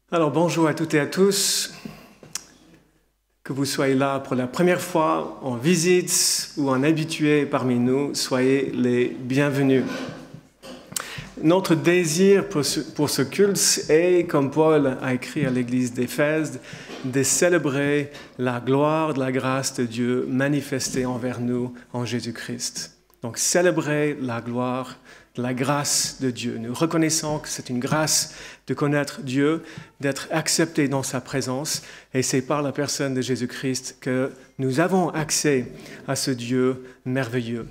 Alors bonjour à toutes et à tous, que vous soyez là pour la première fois en visite ou en habitué parmi nous, soyez les bienvenus. Notre désir pour ce culte est, comme Paul a écrit à l'église d'Éphèse, de célébrer la gloire de la grâce de Dieu manifestée envers nous en Jésus-Christ. Donc célébrer la gloire de la grâce de Dieu. Nous reconnaissons que c'est une grâce de connaître Dieu, d'être accepté dans sa présence, et c'est par la personne de Jésus-Christ que nous avons accès à ce Dieu merveilleux.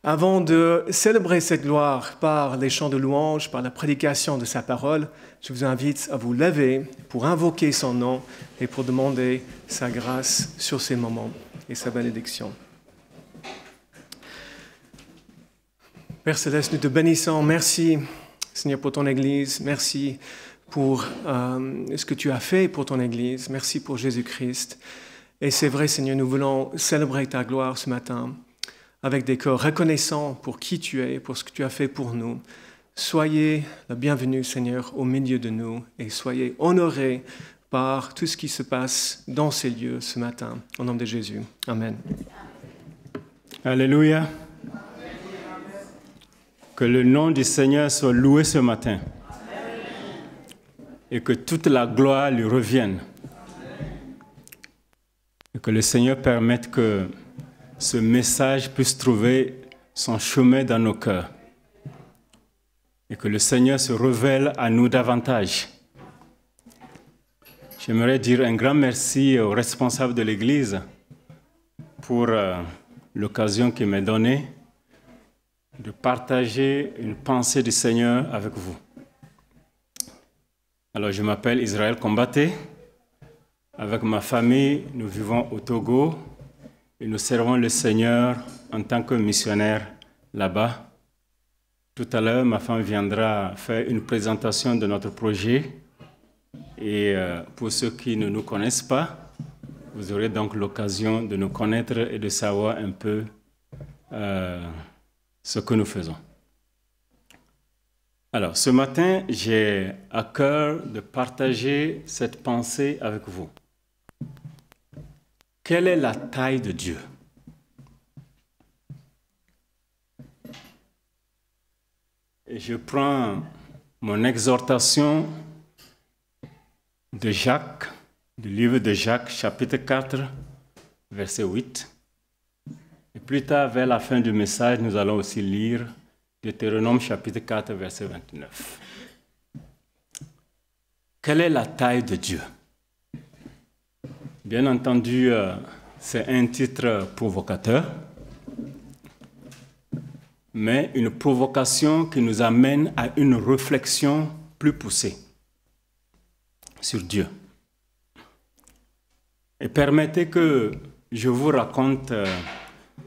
Avant de célébrer cette gloire par les chants de louange, par la prédication de sa parole, je vous invite à vous lever pour invoquer son nom et pour demander sa grâce sur ces moments et sa bénédiction. Père Céleste, nous te bénissons. Merci, Seigneur, pour ton Église. Merci pour ce que tu as fait pour ton Église. Merci pour Jésus-Christ. Et c'est vrai, Seigneur, nous voulons célébrer ta gloire ce matin avec des cœurs reconnaissants pour qui tu es, pour ce que tu as fait pour nous. Soyez le bienvenu, Seigneur, au milieu de nous et soyez honorés par tout ce qui se passe dans ces lieux ce matin. Au nom de Jésus. Amen. Alléluia. Que le nom du Seigneur soit loué ce matin. Et que toute la gloire lui revienne. Et que le Seigneur permette que ce message puisse trouver son chemin dans nos cœurs. Et que le Seigneur se révèle à nous davantage. J'aimerais dire un grand merci aux responsables de l'Église pour l'occasion qui m'est donnée de partager une pensée du Seigneur avec vous. Alors, je m'appelle Israël Combaté. Avec ma famille, nous vivons au Togo et nous servons le Seigneur en tant que missionnaire là-bas. Tout à l'heure, ma femme viendra faire une présentation de notre projet. Et pour ceux qui ne nous connaissent pas, vous aurez donc l'occasion de nous connaître et de savoir un peu ce que nous faisons. Alors, ce matin, j'ai à cœur de partager cette pensée avec vous. Quelle est la taille de Dieu? Et je prends mon exhortation de Jacques, du livre de Jacques, chapitre 4, verset 8. Et plus tard, vers la fin du message, nous allons aussi lire Deutéronome chapitre 4, verset 29. Quelle est la taille de Dieu? Bien entendu, c'est un titre provocateur, mais une provocation qui nous amène à une réflexion plus poussée sur Dieu. Et permettez que je vous raconte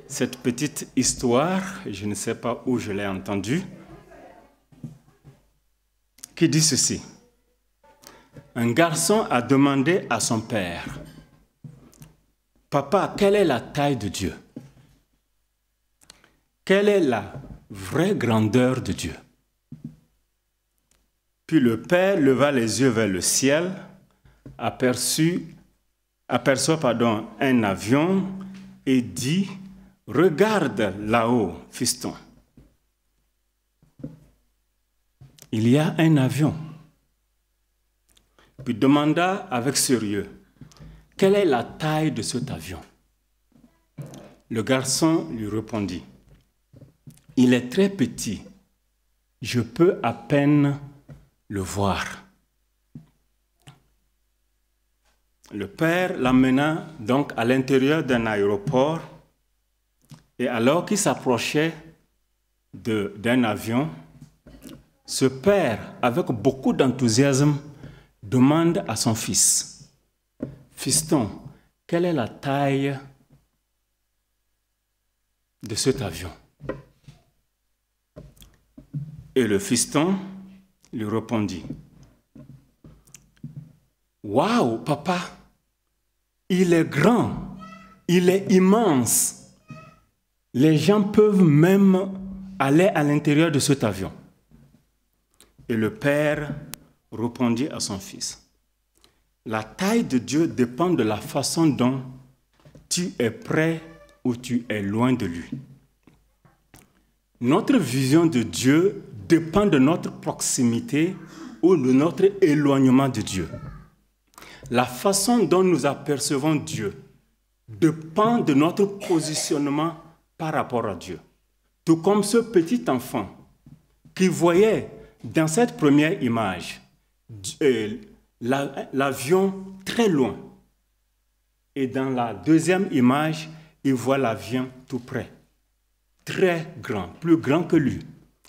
cette petite histoire, je ne sais pas où je l'ai entendue, qui dit ceci. Un garçon a demandé à son père, « Papa, quelle est la taille de Dieu? Quelle est la vraie grandeur de Dieu? » Puis le père leva les yeux vers le ciel, aperçoit un avion et dit, « Regarde là-haut, fiston. Il y a un avion. » Puis demanda avec sérieux, « Quelle est la taille de cet avion? » Le garçon lui répondit, « Il est très petit. Je peux à peine le voir. » Le père l'amena donc à l'intérieur d'un aéroport. Et alors qu'il s'approchait d'un avion, ce père, avec beaucoup d'enthousiasme, demande à son fils, « Fiston, quelle est la taille de cet avion? » Et le fiston lui répondit, « Waouh, papa, il est grand, il est immense. Les gens peuvent même aller à l'intérieur de cet avion. » Et le père répondit à son fils, La taille de Dieu dépend de la façon dont tu es près ou tu es loin de lui. Notre vision de Dieu dépend de notre proximité ou de notre éloignement de Dieu. La façon dont nous apercevons Dieu dépend de notre positionnement par rapport à Dieu. Tout comme ce petit enfant qui voyait dans cette première image l'avion très loin. Et dans la deuxième image, il voit l'avion tout près. Très grand, plus grand que lui,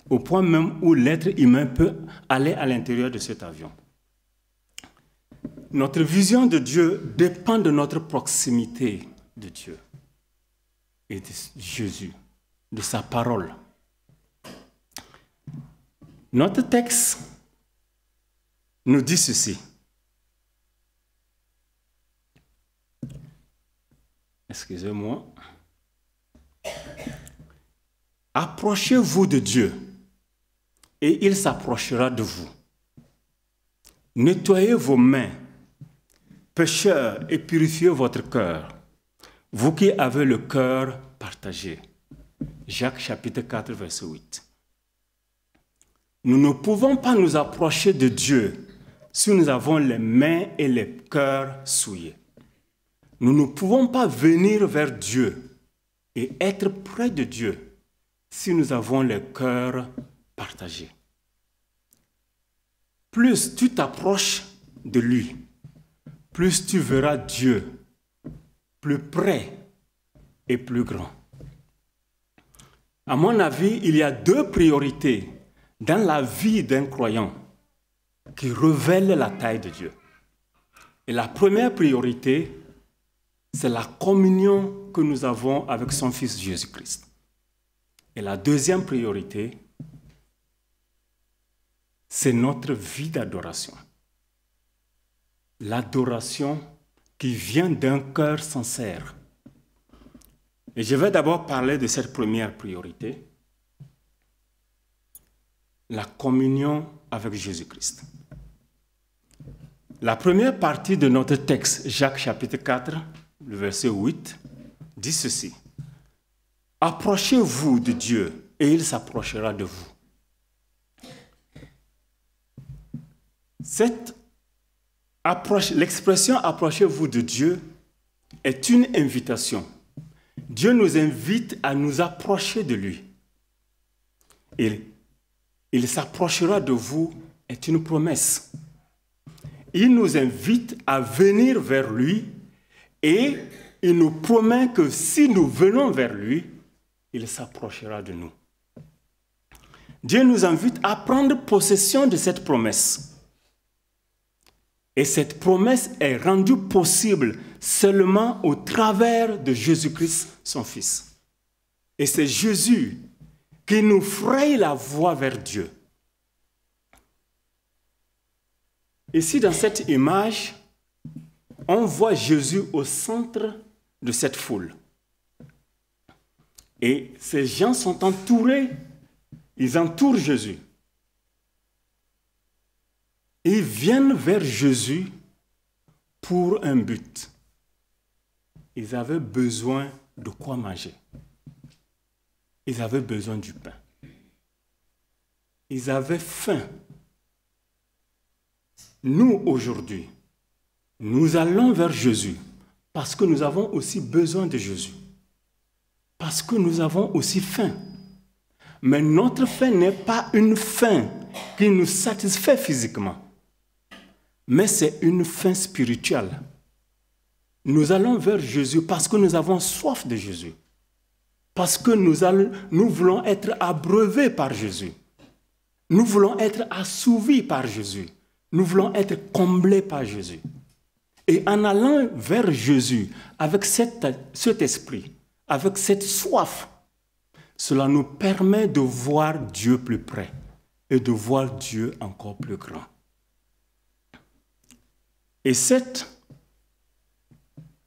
au point même où l'être humain peut aller à l'intérieur de cet avion. Notre vision de Dieu dépend de notre proximité de Dieu et de Jésus, de sa parole. Notre texte nous dit ceci. Excusez-moi. Approchez-vous de Dieu et il s'approchera de vous. Nettoyez vos mains, pécheurs, et purifiez votre cœur, vous qui avez le cœur partagé. Jacques chapitre 4, verset 8. Nous ne pouvons pas nous approcher de Dieu si nous avons les mains et les cœurs souillés. Nous ne pouvons pas venir vers Dieu et être près de Dieu si nous avons les cœurs partagés. Plus tu t'approches de lui, plus tu verras Dieu plus près et plus grand. À mon avis, il y a deux priorités dans la vie d'un croyant qui révèlent la taille de Dieu. Et la première priorité, c'est la communion que nous avons avec son Fils Jésus-Christ. Et la deuxième priorité, c'est notre vie d'adoration. L'adoration qui vient d'un cœur sincère. Et je vais d'abord parler de cette première priorité, la communion avec Jésus-Christ. La première partie de notre texte, Jacques chapitre 4, le verset 8, dit ceci. Approchez-vous de Dieu et il s'approchera de vous. L'expression approchez-vous de Dieu est une invitation. Dieu nous invite à nous approcher de lui. Et il s'approchera de vous est une promesse. Il nous invite à venir vers lui et il nous promet que si nous venons vers lui, il s'approchera de nous. Dieu nous invite à prendre possession de cette promesse. Et cette promesse est rendue possible seulement au travers de Jésus-Christ, son Fils. Et c'est Jésus qui nous fraye la voie vers Dieu. Ici, dans cette image, on voit Jésus au centre de cette foule. Et ces gens sont entourés, ils entourent Jésus. Ils viennent vers Jésus pour un but. Ils avaient besoin de quoi manger. Ils avaient besoin du pain. Ils avaient faim. Nous, aujourd'hui, nous allons vers Jésus parce que nous avons aussi besoin de Jésus. Parce que nous avons aussi faim. Mais notre faim n'est pas une faim qui nous satisfait physiquement. Mais c'est une faim spirituelle. Nous allons vers Jésus parce que nous avons soif de Jésus. Parce que nous voulons être abreuvés par Jésus. Nous voulons être assouvis par Jésus. Nous voulons être comblés par Jésus. Et en allant vers Jésus avec cet esprit, avec cette soif, cela nous permet de voir Dieu plus près et de voir Dieu encore plus grand. Et cette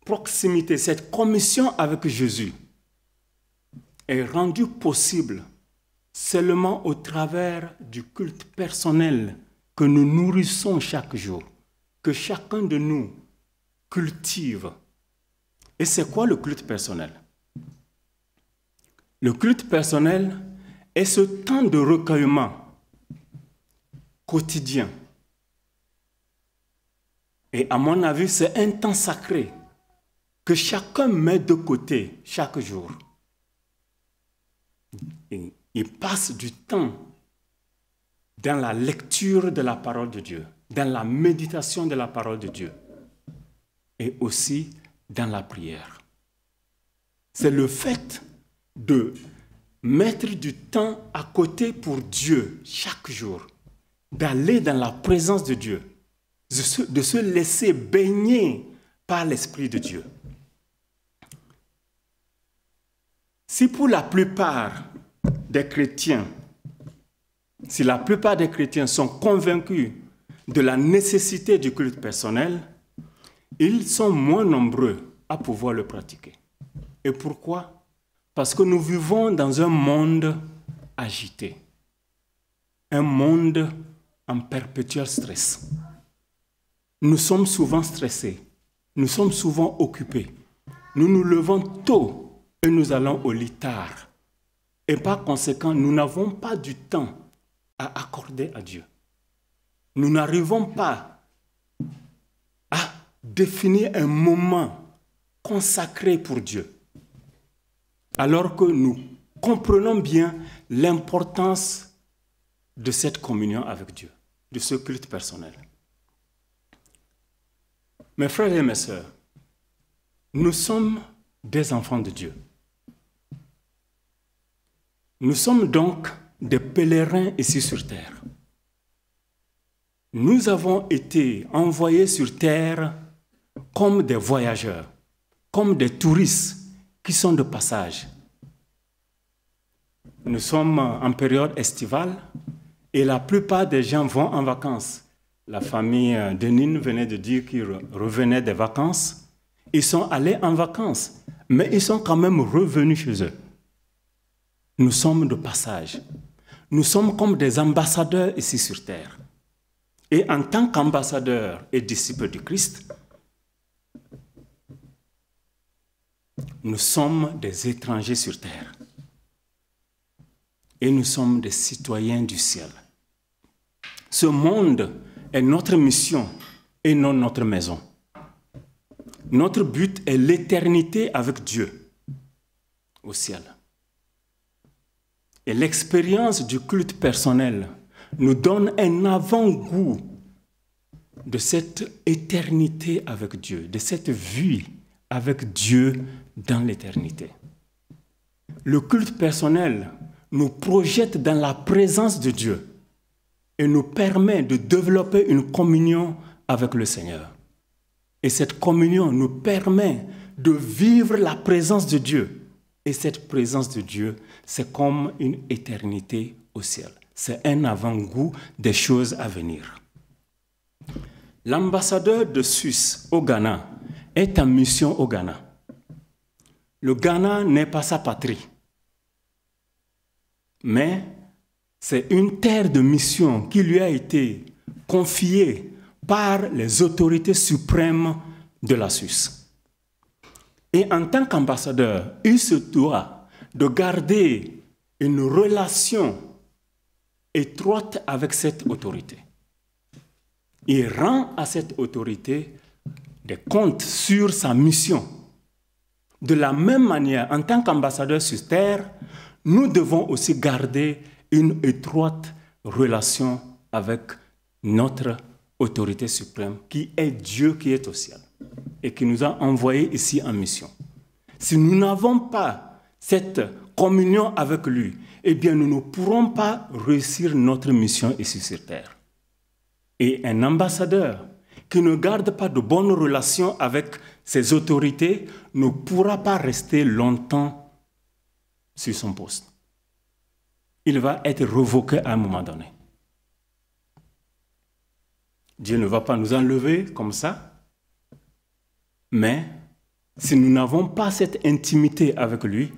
proximité, cette communion avec Jésus est rendue possible seulement au travers du culte personnel que nous nourrissons chaque jour que chacun de nous cultive. Et c'est quoi le culte personnel? Le culte personnel est ce temps de recueillement quotidien. Et à mon avis, c'est un temps sacré que chacun met de côté chaque jour. Et il passe du temps dans la lecture de la parole de Dieu, dans la méditation de la parole de Dieu et aussi dans la prière. C'est le fait de mettre du temps à côté pour Dieu chaque jour, d'aller dans la présence de Dieu, de se laisser baigner par l'Esprit de Dieu. Si pour la plupart des chrétiens, si la plupart des chrétiens sont convaincus de la nécessité du culte personnel, ils sont moins nombreux à pouvoir le pratiquer. Et pourquoi? Parce que nous vivons dans un monde agité, un monde en perpétuel stress. Nous sommes souvent stressés, nous sommes souvent occupés. Nous nous levons tôt et nous allons au lit tard. Et par conséquent, nous n'avons pas du temps à accorder à Dieu. Nous n'arrivons pas à définir un moment consacré pour Dieu. Alors que nous comprenons bien l'importance de cette communion avec Dieu, de ce culte personnel. Mes frères et mes sœurs, nous sommes des enfants de Dieu. Nous sommes donc des pèlerins ici sur terre. Nous avons été envoyés sur terre comme des voyageurs, comme des touristes qui sont de passage. Nous sommes en période estivale et la plupart des gens vont en vacances. La famille de Nîmes venait de dire qu'ils revenaient des vacances. Ils sont allés en vacances, mais ils sont quand même revenus chez eux. Nous sommes de passage. Nous sommes comme des ambassadeurs ici sur terre. Et en tant qu'ambassadeurs et disciples du Christ, nous sommes des étrangers sur terre. Et nous sommes des citoyens du ciel. Ce monde est notre mission et non notre maison. Notre but est l'éternité avec Dieu au ciel. Et l'expérience du culte personnel nous donne un avant-goût de cette éternité avec Dieu, de cette vie avec Dieu dans l'éternité. Le culte personnel nous projette dans la présence de Dieu et nous permet de développer une communion avec le Seigneur. Et cette communion nous permet de vivre la présence de Dieu. Et cette présence de Dieu, c'est comme une éternité au ciel. C'est un avant-goût des choses à venir. L'ambassadeur de Suisse au Ghana est en mission au Ghana. Le Ghana n'est pas sa patrie, mais c'est une terre de mission qui lui a été confiée par les autorités suprêmes de la Suisse. Et en tant qu'ambassadeur, il se doit de garder une relation étroite avec cette autorité. Il rend à cette autorité des comptes sur sa mission. De la même manière, en tant qu'ambassadeur sur terre, nous devons aussi garder une étroite relation avec notre autorité suprême, qui est Dieu qui est au ciel et qui nous a envoyés ici en mission. Si nous n'avons pas cette communion avec lui, eh bien nous ne pourrons pas réussir notre mission ici sur terre. Et un ambassadeur qui ne garde pas de bonnes relations avec ses autorités ne pourra pas rester longtemps sur son poste. Il va être révoqué à un moment donné. Dieu ne va pas nous enlever comme ça, mais si nous n'avons pas cette intimité avec lui,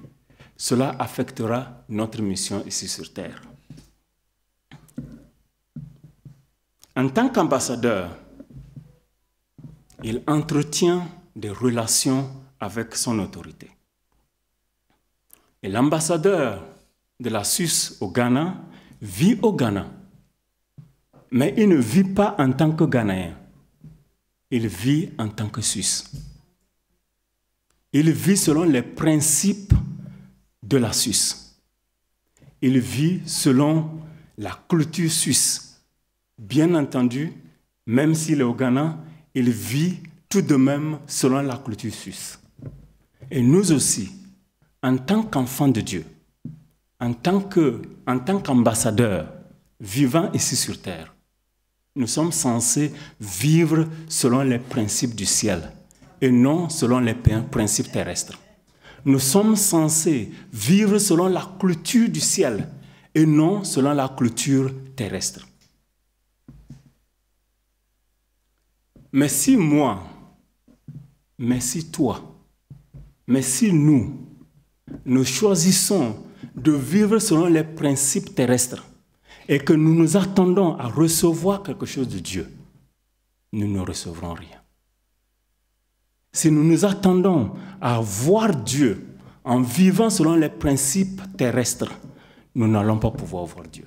cela affectera notre mission ici sur terre. En tant qu'ambassadeur, il entretient des relations avec son autorité. Et l'ambassadeur de la Suisse au Ghana vit au Ghana, mais il ne vit pas en tant que Ghanéen, il vit en tant que Suisse. Il vit selon les principes de la Suisse. Il vit selon la culture suisse. Bien entendu, même s'il est au Ghana, il vit tout de même selon la culture suisse. Et nous aussi, en tant qu'enfants de Dieu, en tant qu'ambassadeurs vivant ici sur terre, nous sommes censés vivre selon les principes du ciel et non selon les principes terrestres. Nous sommes censés vivre selon la culture du ciel et non selon la culture terrestre. Mais si moi, mais si toi, mais si nous choisissons de vivre selon les principes terrestres et que nous nous attendons à recevoir quelque chose de Dieu, nous ne recevrons rien. Si nous nous attendons à voir Dieu en vivant selon les principes terrestres, nous n'allons pas pouvoir voir Dieu.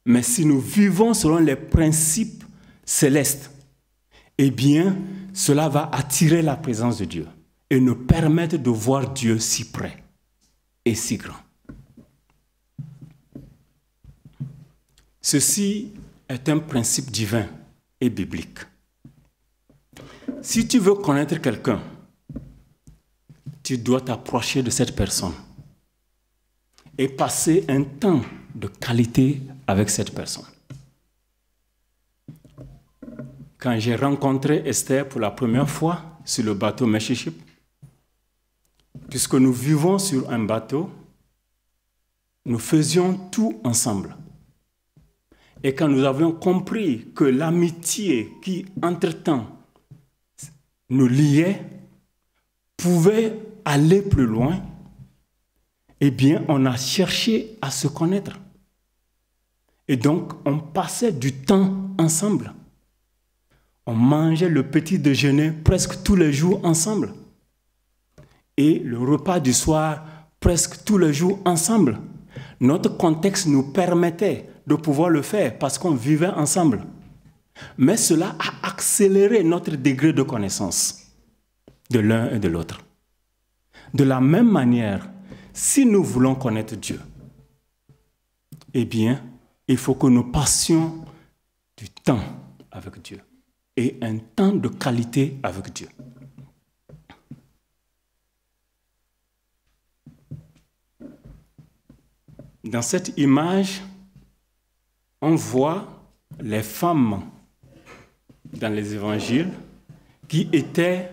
Mais si nous vivons selon les principes célestes, eh bien, cela va attirer la présence de Dieu et nous permettre de voir Dieu si près et si grand. Ceci est un principe divin et biblique. Si tu veux connaître quelqu'un, tu dois t'approcher de cette personne et passer un temps de qualité avec cette personne. Quand j'ai rencontré Esther pour la première fois sur le bateau Meshichip, puisque nous vivons sur un bateau, nous faisions tout ensemble. Et quand nous avions compris que l'amitié qui, entre-temps, nous liait, pouvait aller plus loin, eh bien, on a cherché à se connaître. Et donc, on passait du temps ensemble. On mangeait le petit déjeuner presque tous les jours ensemble. Et le repas du soir presque tous les jours ensemble. Notre contexte nous permettait de pouvoir le faire parce qu'on vivait ensemble. Mais cela a accéléré notre degré de connaissance de l'un et de l'autre. De la même manière, si nous voulons connaître Dieu, eh bien, il faut que nous passions du temps avec Dieu et un temps de qualité avec Dieu. Dans cette image, on voit les femmes dans les évangiles qui étaient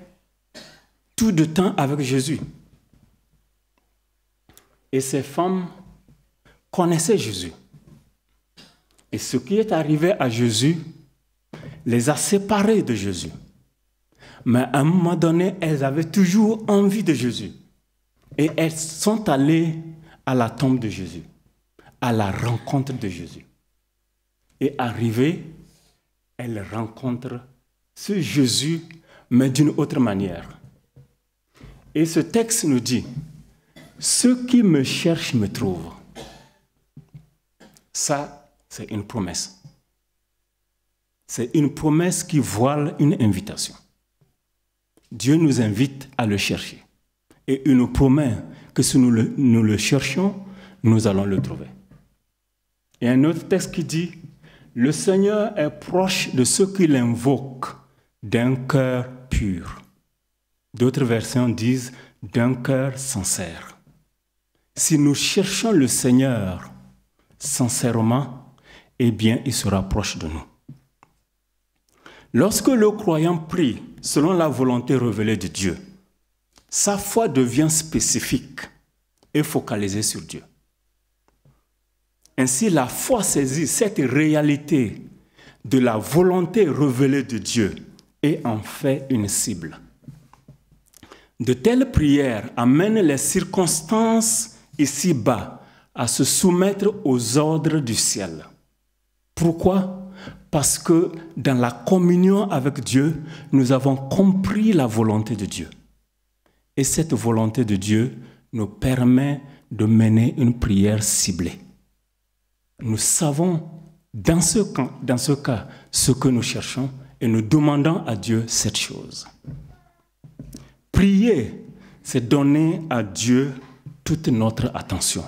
tout le temps avec Jésus. Et ces femmes connaissaient Jésus. Et ce qui est arrivé à Jésus les a séparées de Jésus. Mais à un moment donné, elles avaient toujours envie de Jésus. Et elles sont allées à la tombe de Jésus, à la rencontre de Jésus. Et arrivées, elles rencontrent ce Jésus, mais d'une autre manière. Et ce texte nous dit, « Ceux qui me cherchent me trouvent ». Ça, c'est une promesse. C'est une promesse qui voile une invitation. Dieu nous invite à le chercher. Et il nous promet que si nous le cherchons, nous allons le trouver. Il y a un autre texte qui dit, « Le Seigneur est proche de ceux qui l'invoquent d'un cœur pur. » D'autres versions disent, « d'un cœur sincère. » Si nous cherchons le Seigneur sincèrement, eh bien, il se rapproche de nous. Lorsque le croyant prie selon la volonté révélée de Dieu, sa foi devient spécifique et focalisée sur Dieu. Ainsi, la foi saisit cette réalité de la volonté révélée de Dieu et en fait une cible. De telles prières amènent les circonstances ici-bas à se soumettre aux ordres du ciel. Pourquoi? Parce que dans la communion avec Dieu, nous avons compris la volonté de Dieu. Et cette volonté de Dieu nous permet de mener une prière ciblée. Nous savons dans ce cas ce que nous cherchons et nous demandons à Dieu cette chose. Prier, c'est donner à Dieu toute notre attention.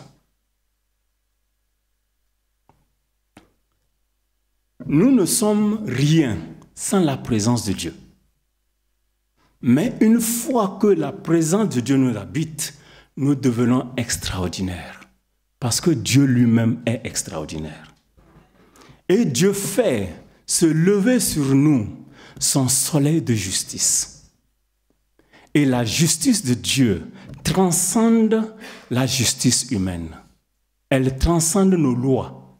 Nous ne sommes rien sans la présence de Dieu. Mais une fois que la présence de Dieu nous habite, nous devenons extraordinaires. Parce que Dieu lui-même est extraordinaire. Et Dieu fait se lever sur nous son soleil de justice. Et la justice de Dieu transcende la justice humaine. Elle transcende nos lois.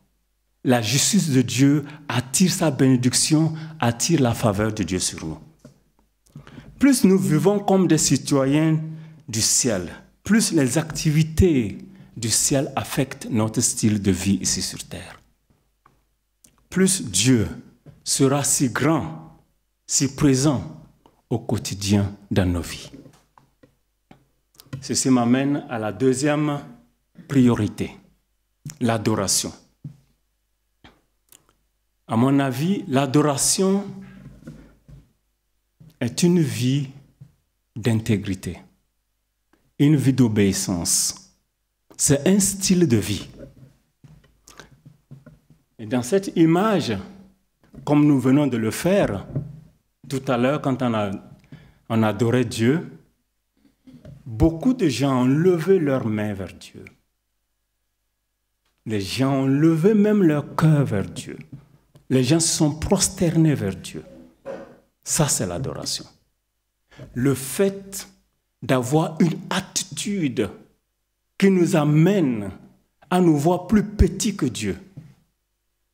La justice de Dieu attire sa bénédiction, attire la faveur de Dieu sur nous. Plus nous vivons comme des citoyens du ciel, plus les activités du ciel affectent notre style de vie ici sur terre. Plus Dieu sera si grand, si présent au quotidien dans nos vies. Ceci m'amène à la deuxième priorité, l'adoration. À mon avis, l'adoration est une vie d'intégrité, une vie d'obéissance. C'est un style de vie. Et dans cette image, comme nous venons de le faire tout à l'heure quand on adorait Dieu, beaucoup de gens ont levé leurs mains vers Dieu. Les gens ont levé même leur cœur vers Dieu. Les gens se sont prosternés vers Dieu. Ça, c'est l'adoration. Le fait d'avoir une attitude qui nous amène à nous voir plus petits que Dieu,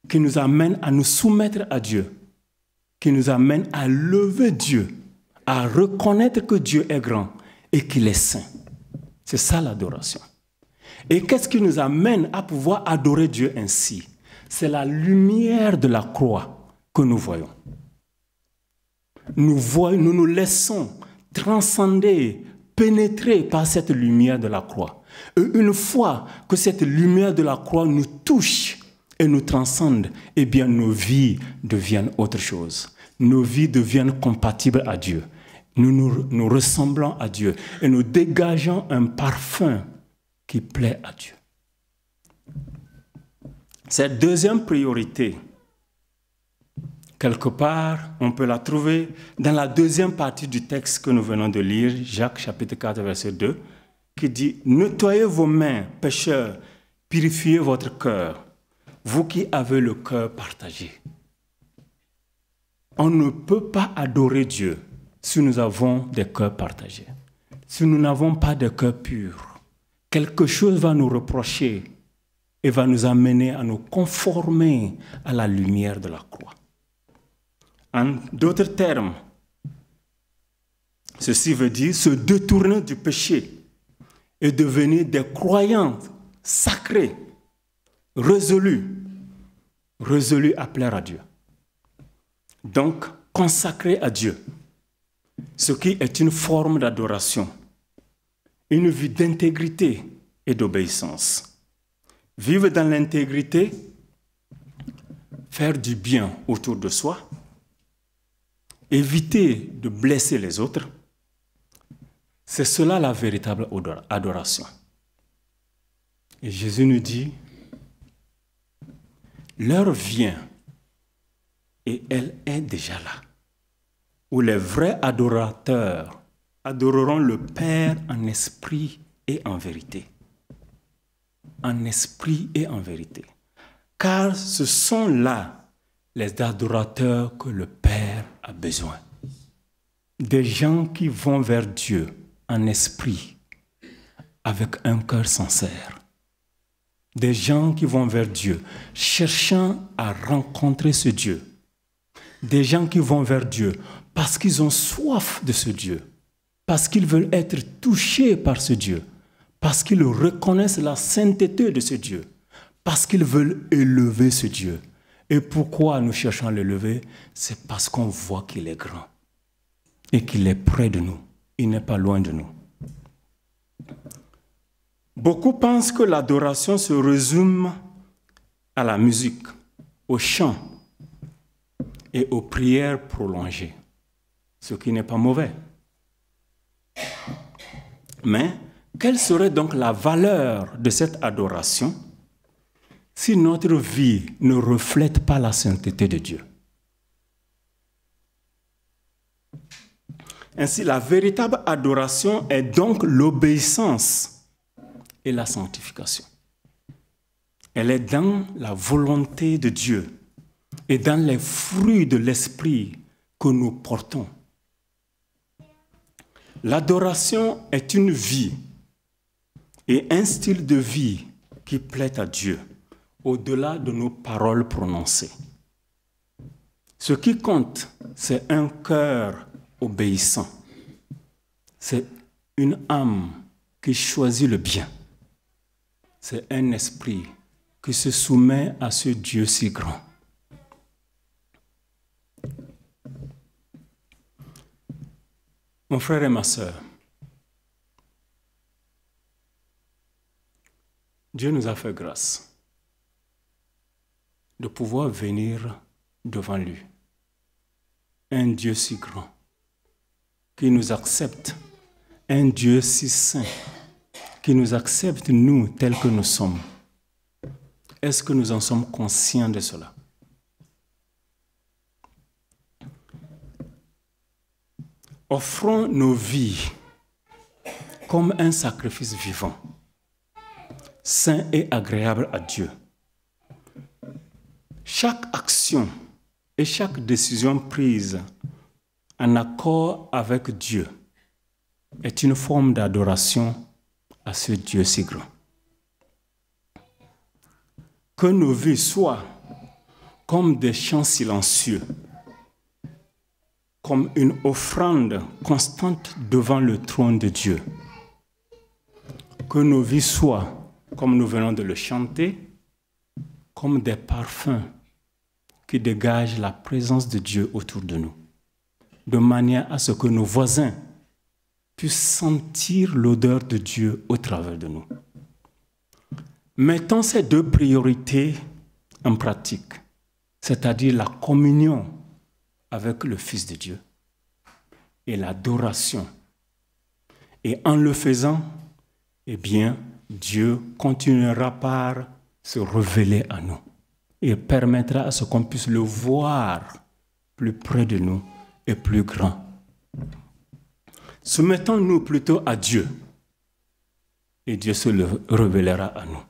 qui nous amène à nous soumettre à Dieu, qui nous amène à lever Dieu, à reconnaître que Dieu est grand et qu'il est saint. C'est ça l'adoration. Et qu'est-ce qui nous amène à pouvoir adorer Dieu ainsi? C'est la lumière de la croix que nous voyons. Nous nous laissons transcender, pénétrer par cette lumière de la croix. Et une fois que cette lumière de la croix nous touche et nous transcende, eh bien nos vies deviennent autre chose. Nos vies deviennent compatibles à Dieu. Nous ressemblons à Dieu et nous dégageons un parfum qui plaît à Dieu. Cette deuxième priorité, quelque part, on peut la trouver dans la deuxième partie du texte que nous venons de lire, Jacques chapitre 4, verset 2, qui dit « Nettoyez vos mains, pécheurs, purifiez votre cœur, vous qui avez le cœur partagé. » On ne peut pas adorer Dieu si nous avons des cœurs partagés, si nous n'avons pas de cœur pur. Quelque chose va nous reprocher et va nous amener à nous conformer à la lumière de la croix. En d'autres termes, ceci veut dire se détourner du péché et devenir des croyants sacrés, résolus à plaire à Dieu. Donc, consacrés à Dieu, ce qui est une forme d'adoration, une vie d'intégrité et d'obéissance. Vivre dans l'intégrité, faire du bien autour de soi, éviter de blesser les autres, c'est cela la véritable adoration. Et Jésus nous dit, l'heure vient, et elle est déjà là, où les vrais adorateurs adoreront le Père en esprit et en vérité. En esprit et en vérité. Car ce sont là les adorateurs que le Père a besoin. Des gens qui vont vers Dieu en esprit, avec un cœur sincère. Des gens qui vont vers Dieu, cherchant à rencontrer ce Dieu. Des gens qui vont vers Dieu parce qu'ils ont soif de ce Dieu, parce qu'ils veulent être touchés par ce Dieu, parce qu'ils reconnaissent la sainteté de ce Dieu, parce qu'ils veulent élever ce Dieu. Et pourquoi nous cherchons à le lever? C'est parce qu'on voit qu'il est grand et qu'il est près de nous. Il n'est pas loin de nous. Beaucoup pensent que l'adoration se résume à la musique, au chant et aux prières prolongées, ce qui n'est pas mauvais. Mais quelle serait donc la valeur de cette adoration si notre vie ne reflète pas la sainteté de Dieu? Ainsi, la véritable adoration est donc l'obéissance et la sanctification. Elle est dans la volonté de Dieu et dans les fruits de l'esprit que nous portons. L'adoration est une vie et un style de vie qui plaît à Dieu, au-delà de nos paroles prononcées. Ce qui compte, c'est un cœur obéissant. C'est une âme qui choisit le bien. C'est un esprit qui se soumet à ce Dieu si grand. Mon frère et ma sœur, Dieu nous a fait grâce de pouvoir venir devant lui. Un Dieu si grand qui nous accepte, un Dieu si saint qui nous accepte nous tels que nous sommes. Est-ce que nous en sommes conscients de cela? Offrons nos vies comme un sacrifice vivant, saint et agréable à Dieu. Chaque action et chaque décision prise en accord avec Dieu est une forme d'adoration à ce Dieu si grand. Que nos vies soient comme des chants silencieux, comme une offrande constante devant le trône de Dieu. Que nos vies soient, comme nous venons de le chanter, comme des parfums qui dégagent la présence de Dieu autour de nous, de manière à ce que nos voisins puissent sentir l'odeur de Dieu au travers de nous. Mettons ces deux priorités en pratique, c'est-à-dire la communion avec le Fils de Dieu et l'adoration. Et en le faisant, eh bien, Dieu continuera par se révéler à nous et permettra à ce qu'on puisse le voir plus près de nous et plus grand. Soumettons-nous plutôt à Dieu et Dieu se le révélera à nous.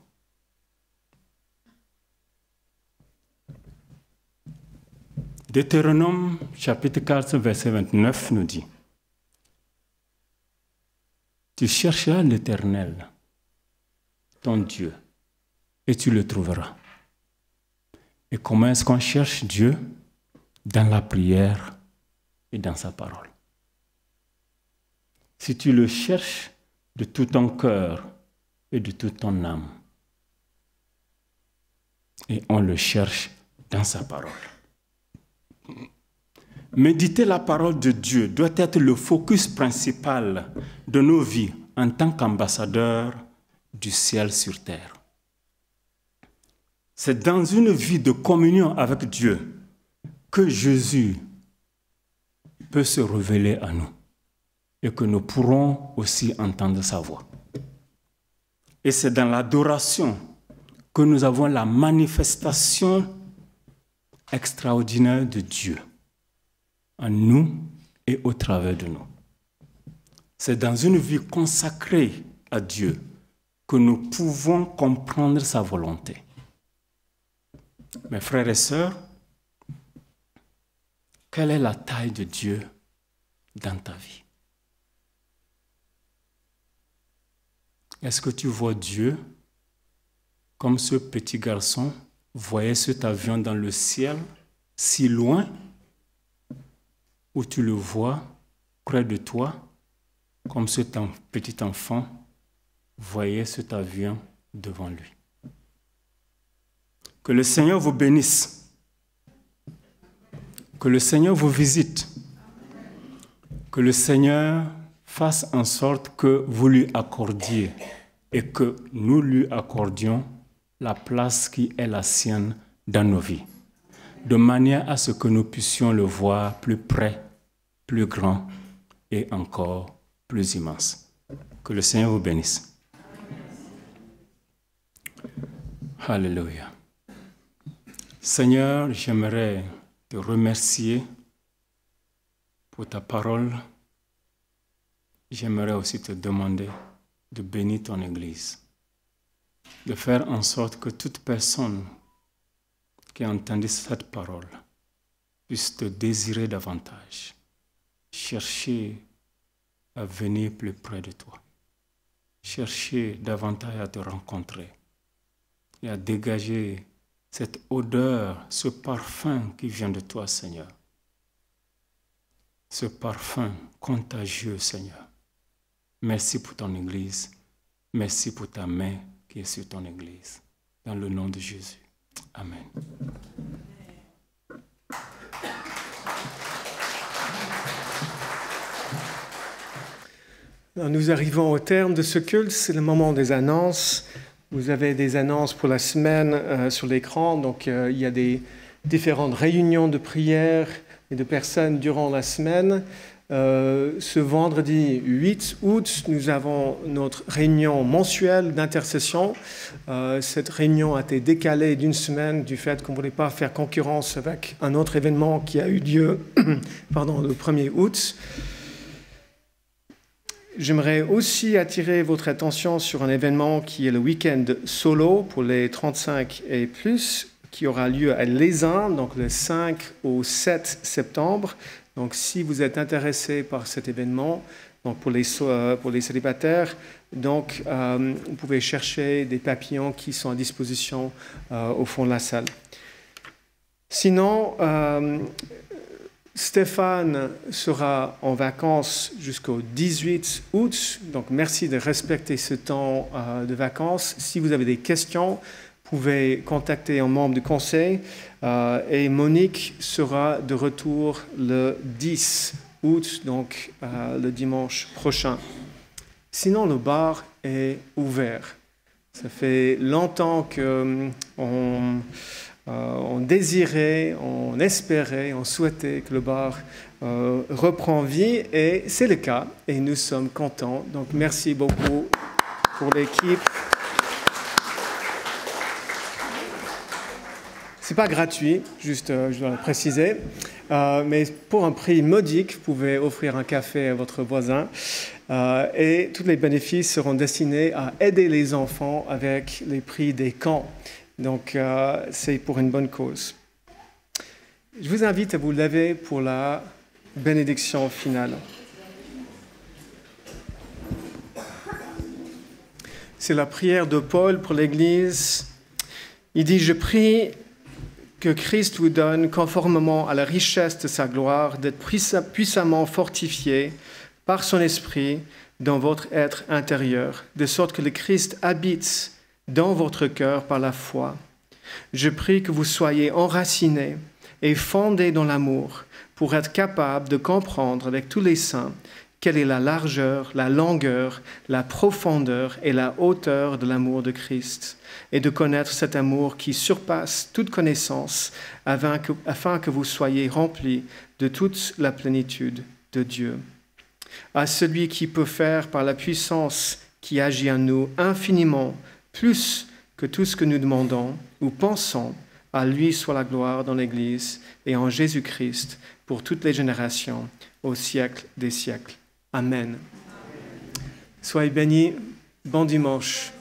Deutéronome chapitre 4, verset 29 nous dit: Tu chercheras l'Éternel, ton Dieu, et tu le trouveras. Et comment est-ce qu'on cherche Dieu? Dans la prière et dans sa parole. Si tu le cherches de tout ton cœur et de toute ton âme, et on le cherche dans sa parole. Méditer la parole de Dieu doit être le focus principal de nos vies en tant qu'ambassadeurs du ciel sur terre. C'est dans une vie de communion avec Dieu que Jésus peut se révéler à nous et que nous pourrons aussi entendre sa voix. Et c'est dans l'adoration que nous avons la manifestation extraordinaire de Dieu en nous et au travers de nous. C'est dans une vie consacrée à Dieu que nous pouvons comprendre sa volonté. Mes frères et sœurs, quelle est la taille de Dieu dans ta vie? Est-ce que tu vois Dieu comme ce petit garçon voyait cet avion dans le ciel, si loin, ou tu le vois près de toi, comme ce petit enfant voyait cet avion devant lui? Que le Seigneur vous bénisse Que le Seigneur vous visite. Que le Seigneur fasse en sorte que vous lui accordiez et que nous lui accordions la place qui est la sienne dans nos vies, de manière à ce que nous puissions le voir plus près, plus grand et encore plus immense. Que le Seigneur vous bénisse. Alléluia. Seigneur, j'aimerais te remercier pour ta parole. J'aimerais aussi te demander de bénir ton Église, de faire en sorte que toute personne qui a entendu cette parole puisse te désirer davantage, chercher à venir plus près de toi, chercher davantage à te rencontrer et à dégager cette odeur, ce parfum qui vient de toi, Seigneur. Ce parfum contagieux, Seigneur. Merci pour ton Église. Merci pour ta main qui est sur ton Église. Dans le nom de Jésus. Amen. Nous arrivons au terme de ce culte. C'est le moment des annonces. Vous avez des annonces pour la semaine sur l'écran. Donc, il y a des différentes réunions de prière et de personnes durant la semaine. Ce vendredi 8 août, nous avons notre réunion mensuelle d'intercession. Cette réunion a été décalée d'une semaine du fait qu'on ne voulait pas faire concurrence avec un autre événement qui a eu lieu le 1er août. J'aimerais aussi attirer votre attention sur un événement qui est le week-end solo pour les 35 et plus, qui aura lieu à Lézin, donc le 5 au 7 septembre. Donc, si vous êtes intéressé par cet événement, donc pour les célibataires, donc, vous pouvez chercher des papillons qui sont à disposition au fond de la salle. Sinon, Stéphane sera en vacances jusqu'au 18 août. Donc, merci de respecter ce temps de vacances. Si vous avez des questions, vous pouvez contacter un membre du conseil. Et Monique sera de retour le 10 août, donc le dimanche prochain. Sinon, le bar est ouvert. Ça fait longtemps qu'on désirait, on espérait, on souhaitait que le bar reprend vie, et c'est le cas, et nous sommes contents. Donc, merci beaucoup pour l'équipe. Ce n'est pas gratuit, juste, je dois le préciser, mais pour un prix modique, vous pouvez offrir un café à votre voisin, et tous les bénéfices seront destinés à aider les enfants avec les prix des camps. Donc, c'est pour une bonne cause. Je vous invite à vous lever pour la bénédiction finale. C'est la prière de Paul pour l'Église. Il dit « Je prie que Christ vous donne, conformément à la richesse de sa gloire, d'être puissamment fortifié par son Esprit dans votre être intérieur, de sorte que le Christ habite dans votre cœur par la foi. Je prie que vous soyez enracinés et fondés dans l'amour pour être capables de comprendre avec tous les saints quelle est la largeur, la longueur, la profondeur et la hauteur de l'amour de Christ, et de connaître cet amour qui surpasse toute connaissance, afin que vous soyez remplis de toute la plénitude de Dieu. À celui qui peut faire par la puissance qui agit en nous infiniment plus que tout ce que nous demandons ou pensons, à lui soit la gloire dans l'Église et en Jésus-Christ pour toutes les générations, au siècle des siècles. Amen. Soyez bénis. Bon dimanche.